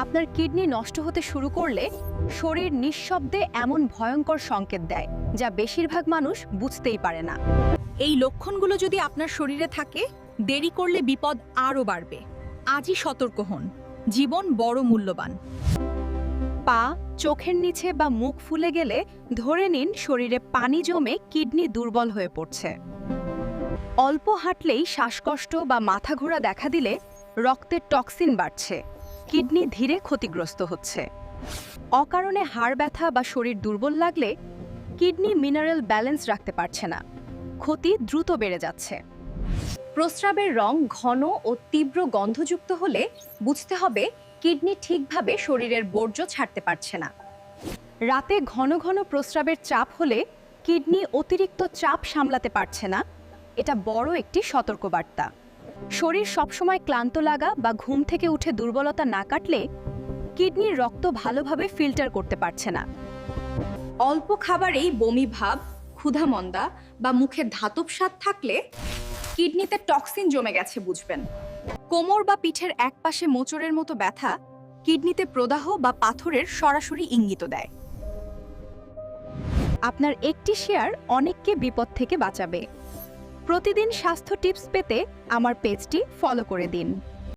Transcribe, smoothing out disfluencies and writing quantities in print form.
আপনার কিডনি নষ্ট হতে শুরু করলে শরীর নিঃশব্দে এমন ভয়ঙ্কর সংকেত দেয় যা বেশিরভাগ মানুষ বুঝতেই পারে না। এই লক্ষণগুলো যদি আপনার শরীরে থাকে, দেরি করলে বিপদ আরও বাড়বে। আজই সতর্ক হন, জীবন বড় মূল্যবান। পা, চোখের নিচে বা মুখ ফুলে গেলে ধরে নিন শরীরে পানি জমে কিডনি দুর্বল হয়ে পড়ছে। অল্প হাঁটলেই শ্বাসকষ্ট বা মাথা ঘোরা দেখা দিলে রক্তের টক্সিন বাড়ছে, কিডনি ধীরে ক্ষতিগ্রস্ত হচ্ছে। অকারণে হাড় ব্যথা বা শরীর দুর্বল লাগলে কিডনি মিনারেল ব্যালেন্স রাখতে পারছে না, ক্ষতি দ্রুত বেড়ে যাচ্ছে। প্রস্রাবের রং ঘন ও তীব্র গন্ধযুক্ত হলে বুঝতে হবে কিডনি ঠিকভাবে শরীরের বর্জ্য ছাড়তে পারছে না। রাতে ঘন ঘন প্রস্রাবের চাপ হলে কিডনি অতিরিক্ত চাপ সামলাতে পারছে না, এটা বড় একটি সতর্কবার্তা। শরীর সবসময় ক্লান্ত লাগা বা ঘুম থেকে উঠে দুর্বলতা না কাটলে কিডনির রক্ত ভালোভাবে ফিল্টার করতে পারছে না। অল্প খাবারেই বমি ভাব, ক্ষুধামন্দা বা মুখে ধাতব স্বাদ থাকলে কিডনিতে টক্সিন জমে গেছে বুঝবেন। কোমর বা পিঠের একপাশে মোচড়ের মতো ব্যথা কিডনিতে প্রদাহ বা পাথরের সরাসরি ইঙ্গিত দেয়। আপনার একটি শেয়ার অনেককে বিপদ থেকে বাঁচাবে। প্রতিদিন স্বাস্থ্য টিপস পেতে আমার পেজটি ফলো করে দিন।